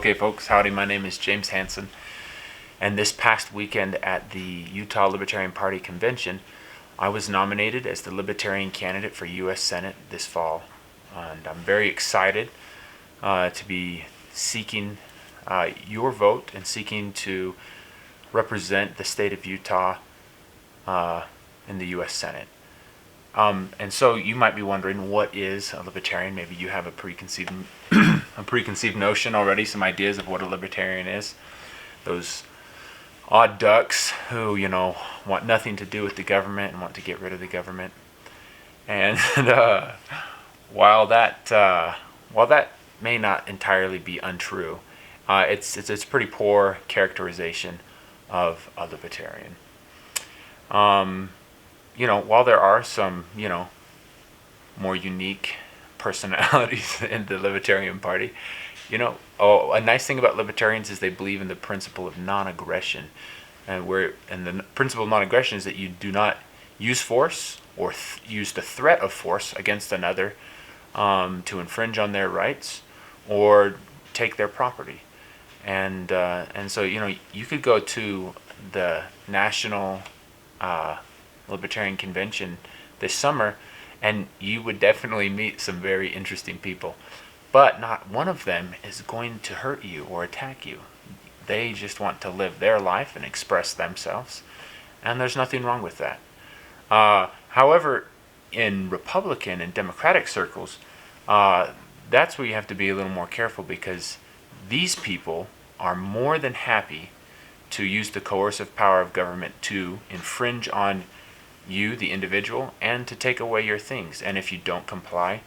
Okay, folks, howdy. My name is James Hansen, and this past weekend at the Utah Libertarian Party convention, I was nominated as the Libertarian candidate for U.S. Senate this fall, and I'm very excited to be seeking your vote and seeking to represent the state of Utah in the U.S. Senate. And so you might be wondering, what is a libertarian? Maybe you have a preconceived notion already, some ideas of what a libertarian is. Those odd ducks who, want nothing to do with the government and want to get rid of the government. And while that may not entirely be untrue, it's a pretty poor characterization of a libertarian. While there are some, more unique personalities in the Libertarian Party, a nice thing about libertarians is they believe in the principle of non-aggression. And the principle of non-aggression is that you do not use force or use the threat of force against another to infringe on their rights or take their property. And so, you could go to the National Libertarian Convention this summer, and you would definitely meet some very interesting people. But not one of them is going to hurt you or attack you. They just want to live their life and express themselves, and there's nothing wrong with that. However, in Republican and Democratic circles, that's where you have to be a little more careful, because these people are more than happy to use the coercive power of government to infringe on you, the individual, and to take away your things. And if you don't comply,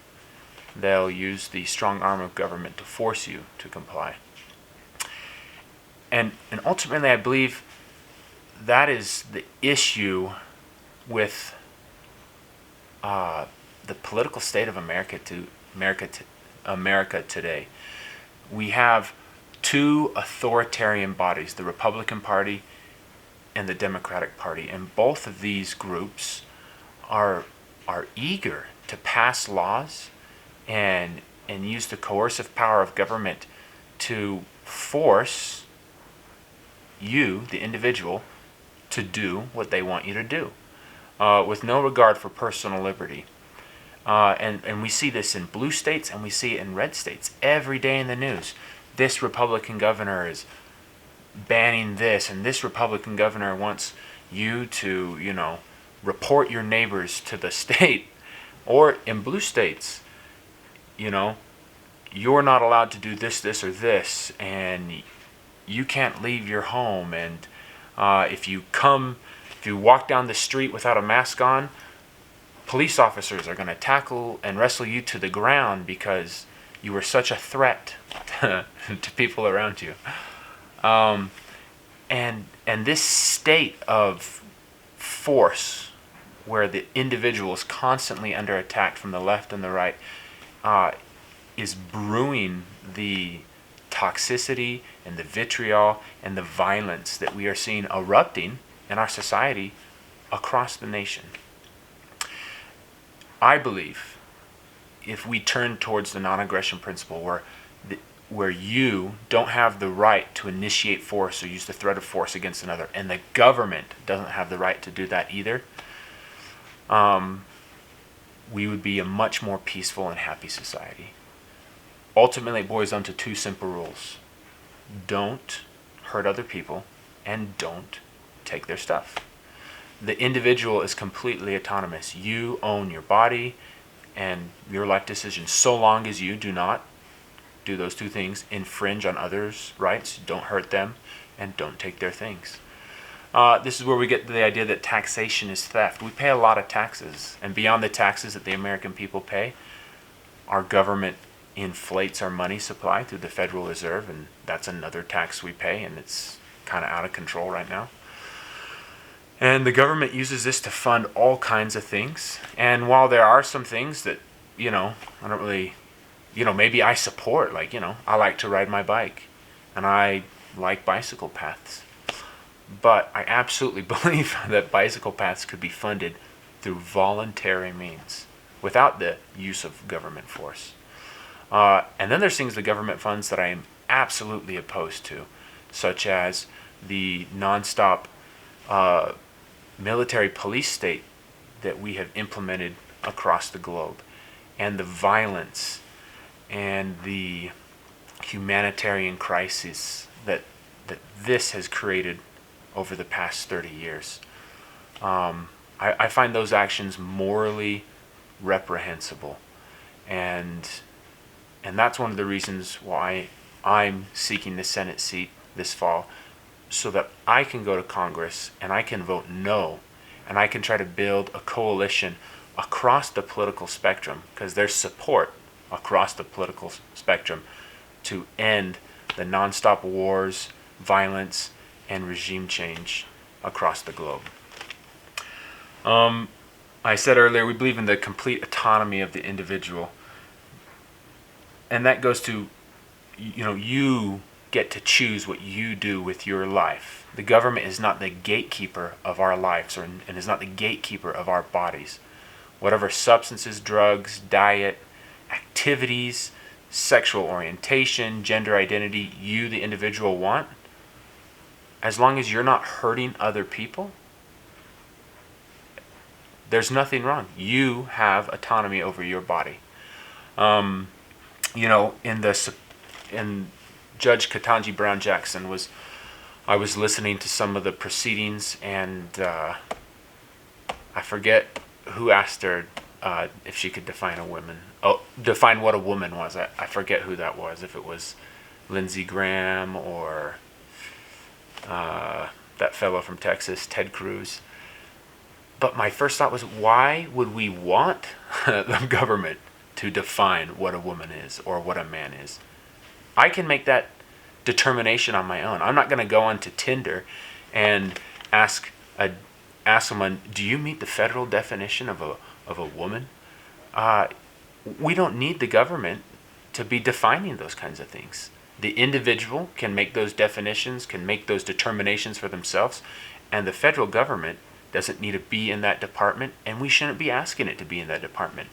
they'll use the strong arm of government to force you to comply. And ultimately, I believe that is the issue with the political state of America today. We have two authoritarian bodies, the Republican Party and the Democratic Party, and both of these groups are eager to pass laws and use the coercive power of government to force you, the individual, to do what they want you to do, with no regard for personal liberty. And we see this in blue states and we see it in red states every day in the news. This Republican governor is banning this, and this Republican governor wants you to, report your neighbors to the state. Or in blue states, you're not allowed to do this, this, or this, and you can't leave your home. And if you walk down the street without a mask on, police officers are going to tackle and wrestle you to the ground because you were such a threat to people around you. And this state of force, where the individual is constantly under attack from the left and the right, is brewing the toxicity and the vitriol and the violence that we are seeing erupting in our society across the nation. I believe if we turn towards the non-aggression principle, where you don't have the right to initiate force or use the threat of force against another, and the government doesn't have the right to do that either, we would be a much more peaceful and happy society. Ultimately, it boils down to two simple rules. Don't hurt other people, and don't take their stuff. The individual is completely autonomous. You own your body and your life decisions, so long as you do not do those two things: infringe on others' rights, don't hurt them, and don't take their things. This is where we get the idea that taxation is theft. We pay a lot of taxes, and beyond the taxes that the American people pay, our government inflates our money supply through the Federal Reserve, and that's another tax we pay, and it's kind of out of control right now. And the government uses this to fund all kinds of things. And while there are some things that, I don't really, maybe I support, I like to ride my bike, and I like bicycle paths. But I absolutely believe that bicycle paths could be funded through voluntary means, without the use of government force. And then there's things the government funds that I am absolutely opposed to, such as the nonstop military police state that we have implemented across the globe, and the violence and the humanitarian crisis that this has created over the past 30 years. I find those actions morally reprehensible, and that's one of the reasons why I'm seeking the Senate seat this fall, so that I can go to Congress and I can vote no, and I can try to build a coalition across the political spectrum, because there's support across the political spectrum to end the nonstop wars, violence, and regime change across the globe. I said earlier, we believe in the complete autonomy of the individual. And that goes to, you get to choose what you do with your life. The government is not the gatekeeper of our lives, and is not the gatekeeper of our bodies. Whatever substances, drugs, diet, activities, sexual orientation, gender identity you, the individual, want, as long as you're not hurting other people, there's nothing wrong. You have autonomy over your body. In Judge Ketanji Brown Jackson I was listening to some of the proceedings, and I forget who asked her if she could define define what a woman was. I forget who that was. If it was Lindsey Graham or that fellow from Texas, Ted Cruz. But my first thought was, why would we want the government to define what a woman is or what a man is? I can make that determination on my own. I'm not going to go onto Tinder and ask someone, do you meet the federal definition of a woman? We don't need the government to be defining those kinds of things. The individual can make those definitions, can make those determinations for themselves, and the federal government doesn't need to be in that department, and we shouldn't be asking it to be in that department.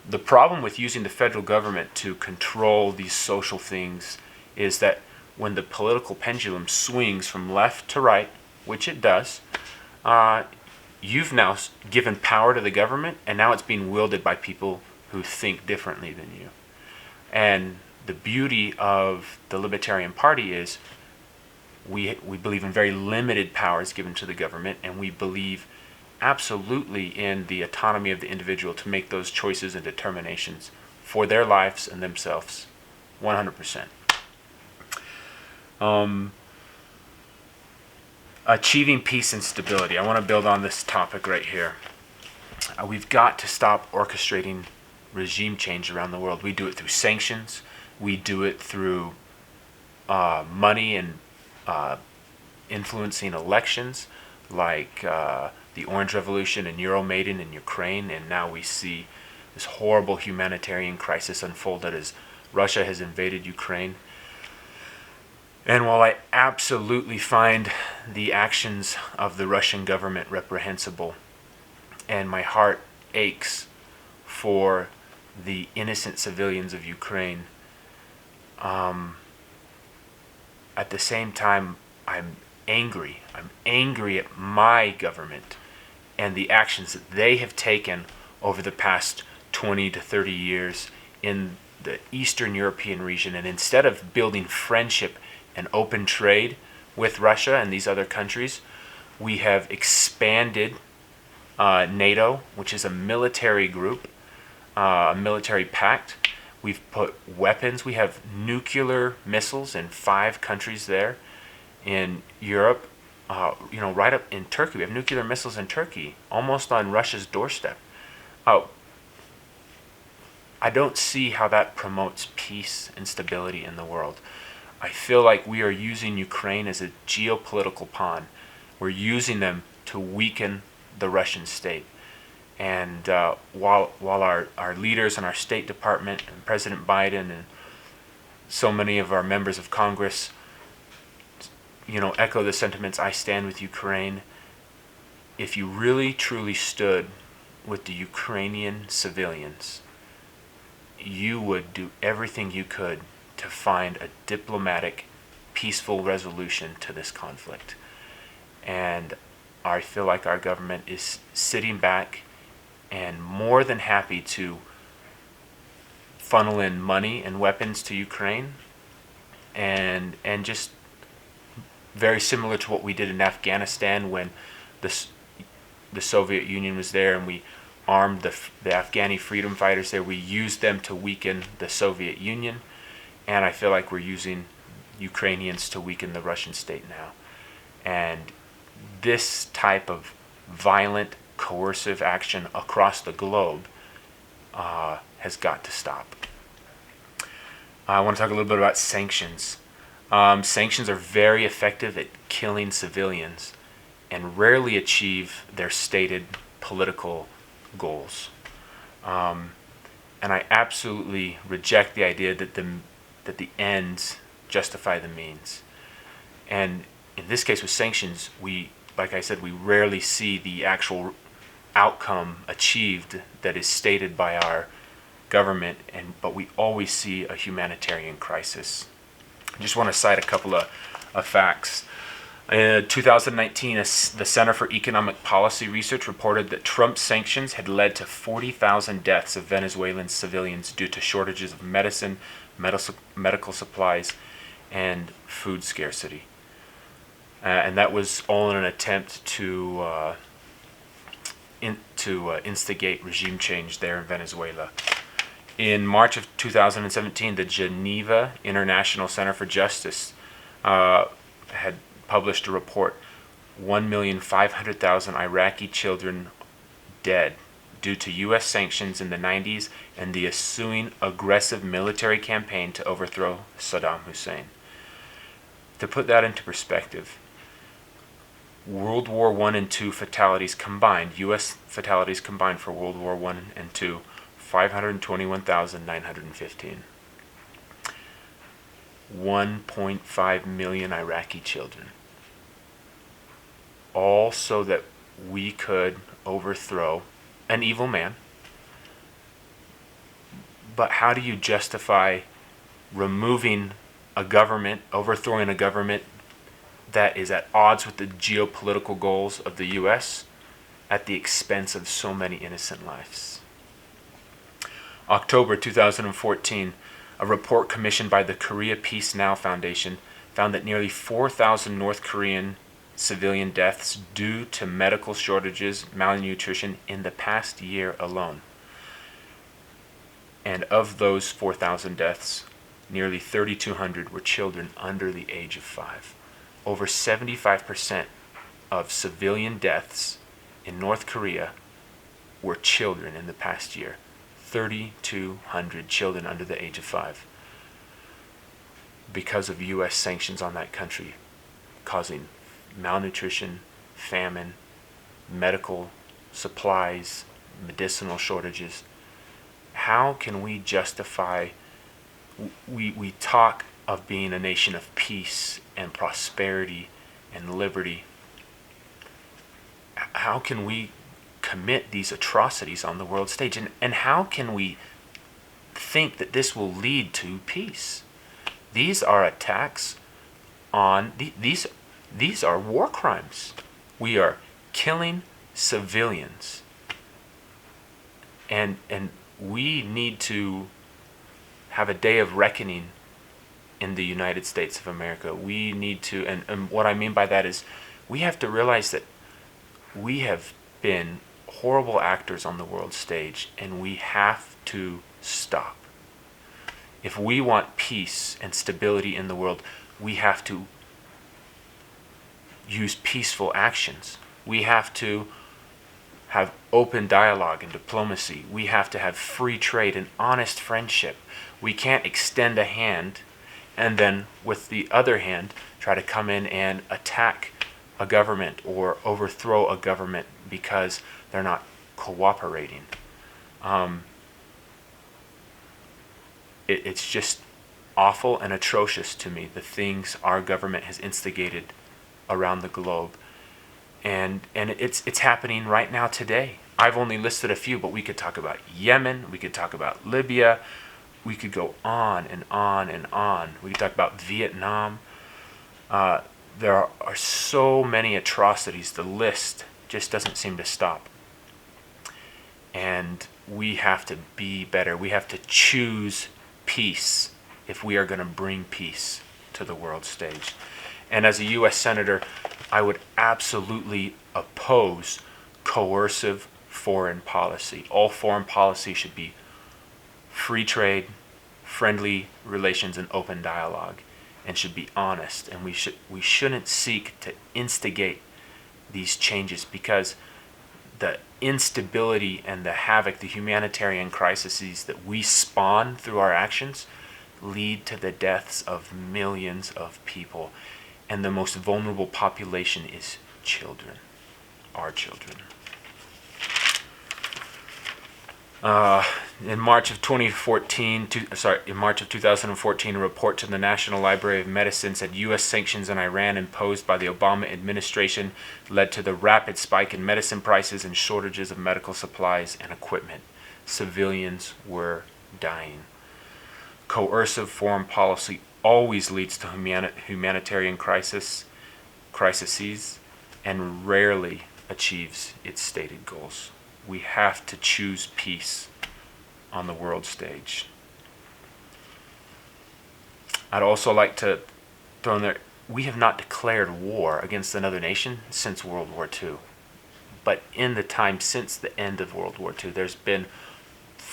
The problem with using the federal government to control these social things is that when the political pendulum swings from left to right, which it does, you've now given power to the government, and now it's being wielded by people who think differently than you. And the beauty of the Libertarian Party is we believe in very limited powers given to the government, and we believe absolutely in the autonomy of the individual to make those choices and determinations for their lives and themselves, 100%. Achieving peace and stability. I want to build on this topic right here. We've got to stop orchestrating regime change around the world. We do it through sanctions. We do it through money and influencing elections, like the Orange Revolution and Euromaidan in Ukraine, and now we see this horrible humanitarian crisis unfolded as Russia has invaded Ukraine. And while I absolutely find the actions of the Russian government reprehensible, and my heart aches for the innocent civilians of Ukraine, at the same time, I'm angry. I'm angry at my government and the actions that they have taken over the past 20 to 30 years in the Eastern European region. And instead of building friendship and open trade with Russia and these other countries, we have expanded NATO, which is a military group, a military pact. We've put weapons. We have nuclear missiles in 5 countries there. In Europe, right up in Turkey. We have nuclear missiles in Turkey, almost on Russia's doorstep. I don't see how that promotes peace and stability in the world. I feel like we are using Ukraine as a geopolitical pawn. We're using them to weaken the Russian state. And while our leaders in our State Department and President Biden and so many of our members of Congress, echo the sentiments, I stand with Ukraine. If you really truly stood with the Ukrainian civilians, you would do everything you could to find a diplomatic, peaceful resolution to this conflict. And I feel like our government is sitting back and more than happy to funnel in money and weapons to Ukraine, and just very similar to what we did in Afghanistan when the Soviet Union was there and we armed the Afghani freedom fighters there. We used them to weaken the Soviet Union, and I feel like we're using Ukrainians to weaken the Russian state now. And this type of violent, coercive action across the globe has got to stop. I want to talk a little bit about sanctions. Sanctions are very effective at killing civilians and rarely achieve their stated political goals. And I absolutely reject the idea that the ends justify the means. And in this case with sanctions, like I said, we rarely see the actual outcome achieved that is stated by our government, but we always see a humanitarian crisis. I just want to cite a couple of facts. In 2019, the Center for Economic Policy Research reported that Trump's sanctions had led to 40,000 deaths of Venezuelan civilians due to shortages of medicine, medical supplies, and food scarcity. And that was all in an attempt to instigate regime change there in Venezuela. In March of 2017, the Geneva International Center for Justice had published a report, 1,500,000 Iraqi children dead due to U.S. sanctions in the 90s and the ensuing aggressive military campaign to overthrow Saddam Hussein. To put that into perspective, World War I and II fatalities combined, U.S. fatalities combined for World War I and II, 521,915. 1.5 million Iraqi children. All so that we could overthrow an evil man. But how do you justify removing a government, overthrowing a government that is at odds with the geopolitical goals of the U.S. at the expense of so many innocent lives? October 2014, a report commissioned by the Korea Peace Now Foundation found that nearly 4,000 North Korean civilian deaths due to medical shortages, malnutrition in the past year alone. And of those 4,000 deaths, nearly 3,200 were children under the age of 5. Over 75% of civilian deaths in North Korea were children in the past year. 3,200 children under the age of 5 because of U.S. sanctions on that country, causing malnutrition, famine, medical supplies, medicinal shortages. How can we justify, we talk of being a nation of peace and prosperity and liberty. How can we commit these atrocities on the world stage? And how can we think that this will lead to peace? These are attacks on, these are war crimes. We are killing civilians. And we need to have a day of reckoning in the United States of America. We need to, and what I mean by that is we have to realize that we have been horrible actors on the world stage, and we have to stop. If we want peace and stability in the world, we have to use peaceful actions. We have to have open dialogue and diplomacy. We have to have free trade and honest friendship. We can't extend a hand and then with the other hand try to come in and attack a government or overthrow a government because they're not cooperating. It's just awful and atrocious to me, the things our government has instigated around the globe. And it's happening right now today. I've only listed a few, but we could talk about Yemen, we could talk about Libya, we could go on and on and on. We could talk about Vietnam. There are so many atrocities. The list just doesn't seem to stop. And we have to be better. We have to choose peace if we are going to bring peace to the world stage. And as a U.S. Senator, I would absolutely oppose coercive foreign policy. All foreign policy should be free trade, friendly relations, and open dialogue, and should be honest. And we shouldn't seek to instigate these changes, because the instability and the havoc, the humanitarian crises that we spawn through our actions lead to the deaths of millions of people. And the most vulnerable population is children, our children. In March of 2014, a report to the National Library of Medicine said U.S. sanctions on Iran imposed by the Obama administration led to the rapid spike in medicine prices and shortages of medical supplies and equipment. Civilians were dying. Coercive foreign policy always leads to humanitarian crises and rarely achieves its stated goals. We have to choose peace on the world stage. I'd also like to throw in there, we have not declared war against another nation since World War II. But in the time since the end of World War II, there's been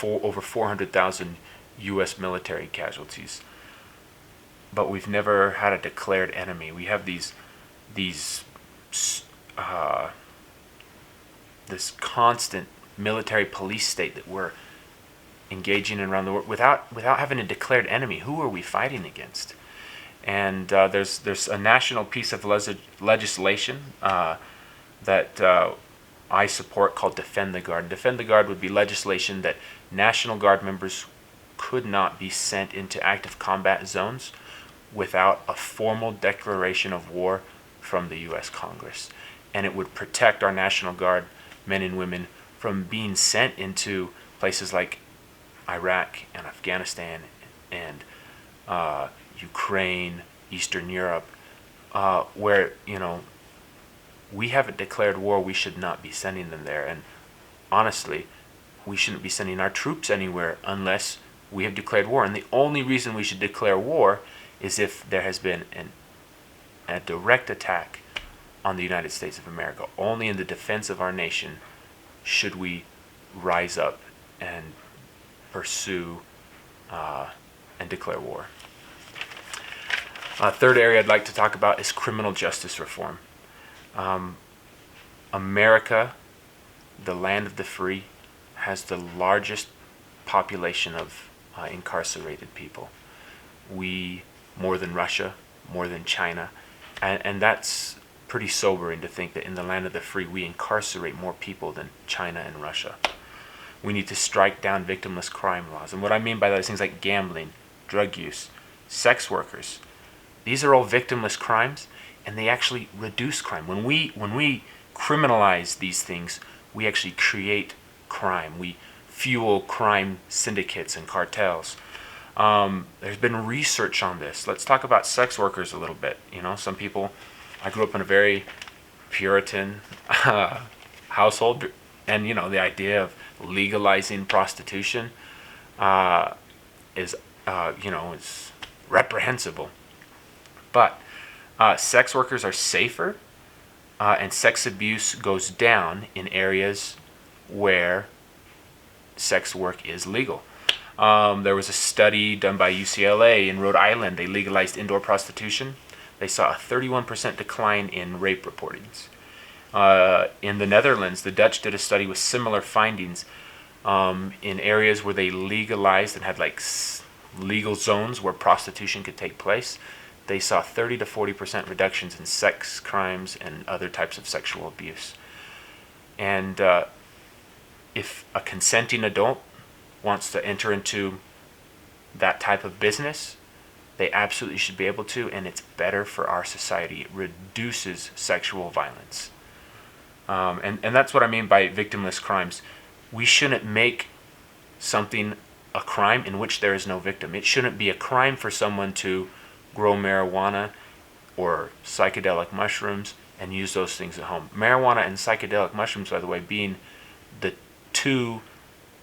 over 400,000 U.S. military casualties. But we've never had a declared enemy. We have this constant military police state that we're engaging in around the world without having a declared enemy. Who are we fighting against? And there's a national piece of legislation that I support called Defend the Guard. Defend the Guard would be legislation that National Guard members could not be sent into active combat zones without a formal declaration of war from the U.S. Congress. And it would protect our National Guard men and women from being sent into places like Iraq and Afghanistan and Ukraine, Eastern Europe, where, we haven't declared war. We should not be sending them there. And honestly, we shouldn't be sending our troops anywhere unless we have declared war. And the only reason we should declare war is if there has been a direct attack on the United States of America. Only in the defense of our nation should we rise up and pursue and declare war. Third area I'd like to talk about is criminal justice reform. America, the land of the free, has the largest population of incarcerated people. We, more than Russia, more than China, and that's pretty sobering to think that in the land of the free we incarcerate more people than China and Russia. We need to strike down victimless crime laws. And what I mean by that is things like gambling, drug use, sex workers. These are all victimless crimes, and they actually reduce crime. When we criminalize these things, we actually create crime. We fuel crime syndicates and cartels. There's been research on this. Let's talk about sex workers a little bit. Some people, I grew up in a very Puritan household, and the idea of legalizing prostitution is reprehensible. But sex workers are safer, and sex abuse goes down in areas where sex work is legal. There was a study done by UCLA in Rhode Island. They legalized indoor prostitution. They saw a 31% decline in rape reportings. In the Netherlands, the Dutch did a study with similar findings in areas where they legalized and had legal zones where prostitution could take place. They saw 30 to 40% reductions in sex crimes and other types of sexual abuse. And if a consenting adult wants to enter into that type of business, they absolutely should be able to, and it's better for our society. It reduces sexual violence. And that's what I mean by victimless crimes. We shouldn't make something a crime in which there is no victim. It shouldn't be a crime for someone to grow marijuana or psychedelic mushrooms and use those things at home. Marijuana and psychedelic mushrooms, by the way, being the two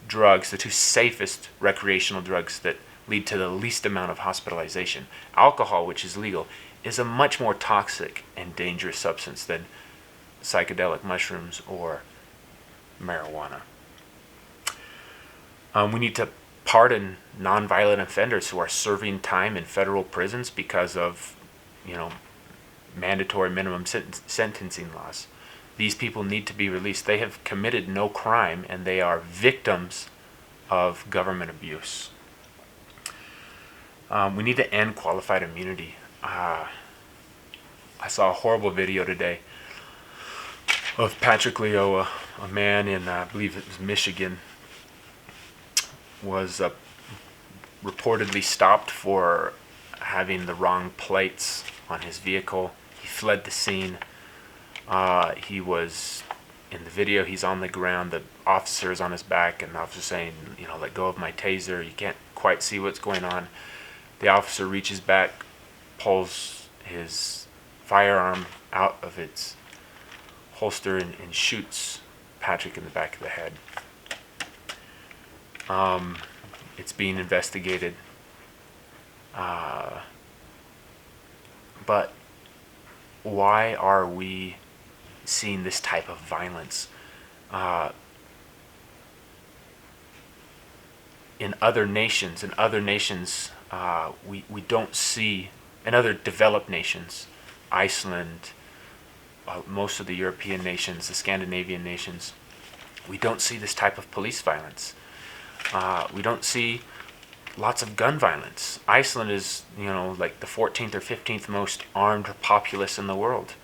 drugs, the two safest recreational drugs that lead to the least amount of hospitalization. Alcohol, which is legal, is a much more toxic and dangerous substance than psychedelic mushrooms or marijuana. We need to pardon nonviolent offenders who are serving time in federal prisons because of, mandatory minimum sentencing laws. These people need to be released. They have committed no crime, and they are victims of government abuse. We need to end qualified immunity. I saw a horrible video today of Patrick Leo, a man in, I believe it was Michigan, was reportedly stopped for having the wrong plates on his vehicle. He fled the scene. He was, in the video, he's on the ground. The officer is on his back, and the officer's saying, let go of my taser. You can't quite see what's going on. The officer reaches back, pulls his firearm out of its holster, and shoots Patrick in the back of the head. It's being investigated. But why are we seeing this type of violence? In other nations, we don't see, in other developed nations, Iceland, most of the European nations, the Scandinavian nations, we don't see this type of police violence. We don't see lots of gun violence. Iceland is, like the 14th or 15th most armed populace in the world.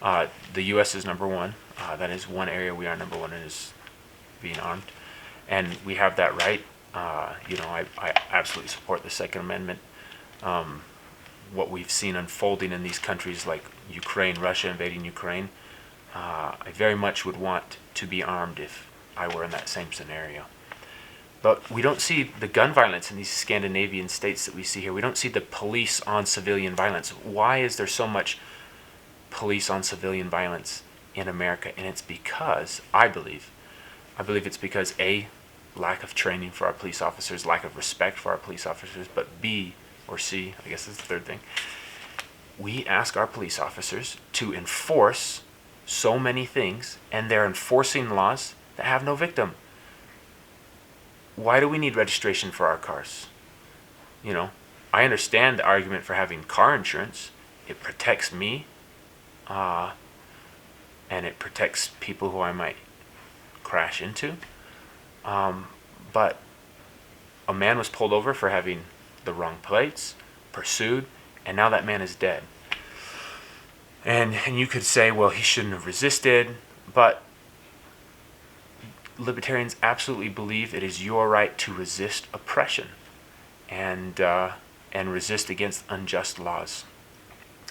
The U.S. is number one. That is one area we are number one in, is being armed. And we have that right. I absolutely support the Second Amendment. What we've seen unfolding in these countries like Ukraine, Russia invading Ukraine, I very much would want to be armed if I were in that same scenario. But we don't see the gun violence in these Scandinavian states that we see here. We don't see the police on civilian violence. Why is there so much police on civilian violence in America? And it's because, I believe it's because A, lack of training for our police officers, lack of respect for our police officers, but B, or C, I guess that's the third thing, we ask our police officers to enforce so many things, and they're enforcing laws that have no victim. Why do we need registration for our cars? I understand the argument for having car insurance. It protects me, and it protects people who I might crash into. But a man was pulled over for having the wrong plates, pursued, and now that man is dead. And you could say, well, he shouldn't have resisted, but libertarians absolutely believe it is your right to resist oppression and resist against unjust laws.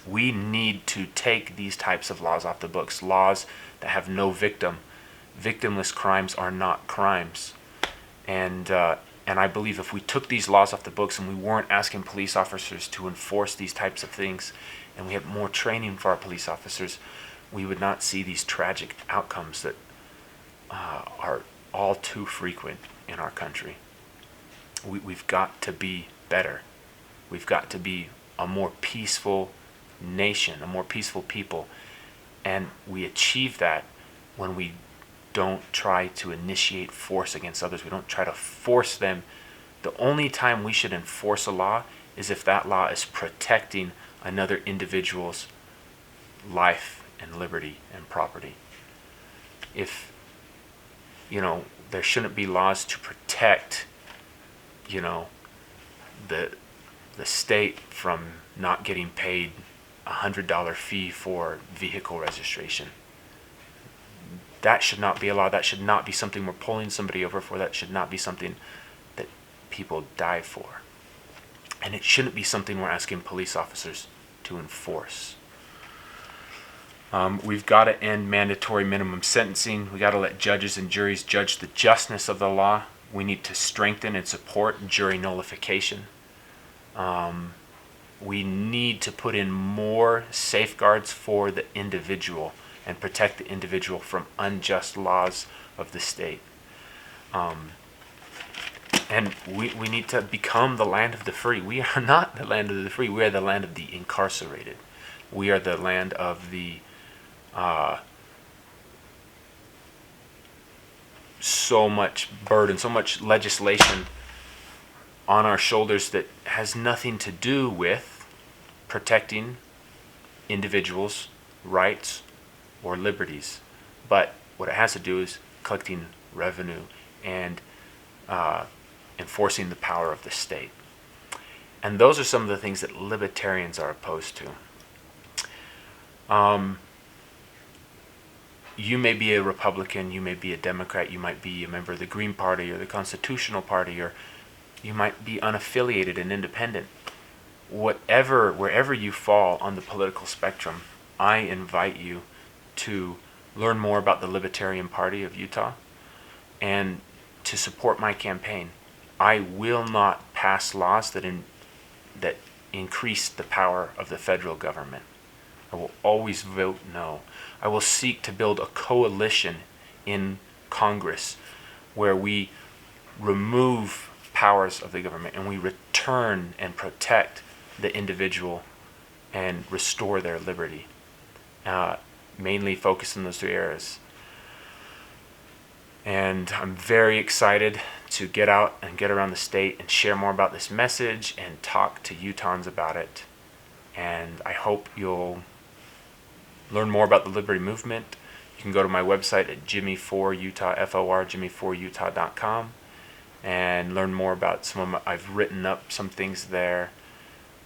We need to take these types of laws off the books, laws that have no victim. Victimless crimes are not crimes. And I believe if we took these laws off the books and we weren't asking police officers to enforce these types of things, and we had more training for our police officers, we would not see these tragic outcomes that are all too frequent in our country. We've got to be better. We've got to be a more peaceful nation, a more peaceful people. And we achieve that when we don't try to initiate force against others. We don't try to force them. The only time we should enforce a law is if that law is protecting another individual's life and liberty and property. If there shouldn't be laws to protect, the state from not getting paid $100 fee for vehicle registration. That should not be a law. That should not be something we're pulling somebody over for. That should not be something that people die for. And it shouldn't be something we're asking police officers to enforce. We've got to end mandatory minimum sentencing. We've got to let judges and juries judge the justness of the law. We need to strengthen and support jury nullification. We need to put in more safeguards for the individual and protect the individual from unjust laws of the state. And we need to become the land of the free. We are not the land of the free. We are the land of the incarcerated. We are the land of the so much burden, so much legislation on our shoulders that has nothing to do with protecting individuals' rights or liberties. But what it has to do is collecting revenue and enforcing the power of the state. And those are some of the things that libertarians are opposed to. You may be a Republican, you may be a Democrat, you might be a member of the Green Party or the Constitutional Party, or you might be unaffiliated and independent. Wherever you fall on the political spectrum, I invite you to learn more about the Libertarian Party of Utah and to support my campaign. I will not pass laws that increase the power of the federal government. I will always vote no. I will seek to build a coalition in Congress where we remove powers of the government and we return and protect the individual and restore their liberty. Mainly focus in those two areas. And I'm very excited to get out and get around the state and share more about this message and talk to Utahns about it. And I hope you'll learn more about the Liberty Movement. You can go to my website at Jimmy4Utah, Jimmy4Utah.com, and learn more about I've written up some things there.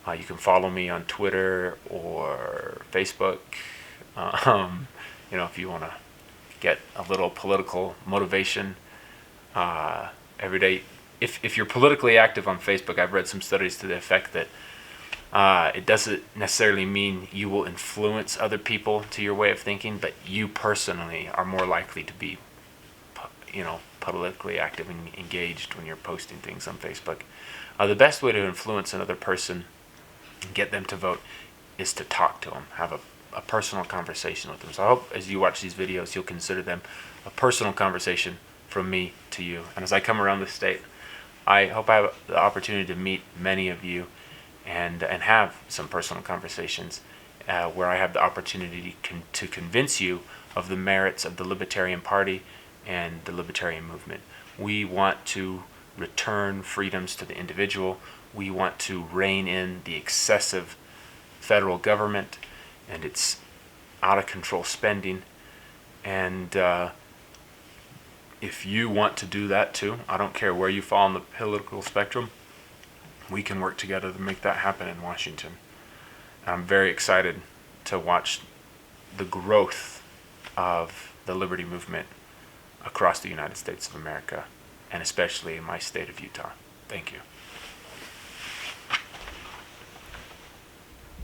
You can follow me on Twitter or Facebook. If you want to get a little political motivation every day. If you're politically active on Facebook, I've read some studies to the effect that it doesn't necessarily mean you will influence other people to your way of thinking, but you personally are more likely to be, politically active and engaged when you're posting things on Facebook. The best way to influence another person and get them to vote is to talk to them, have a personal conversation with them. So I hope as you watch these videos, you'll consider them a personal conversation from me to you. And as I come around the state, I hope I have the opportunity to meet many of you and have some personal conversations where I have the opportunity to convince you of the merits of the Libertarian Party and the Libertarian movement. We want to return freedoms to the individual. We want to rein in the excessive federal government and its out-of-control spending. And if you want to do that too, I don't care where you fall on the political spectrum, we can work together to make that happen in Washington. I'm very excited to watch the growth of the Liberty Movement across the United States of America, and especially in my state of Utah. Thank you.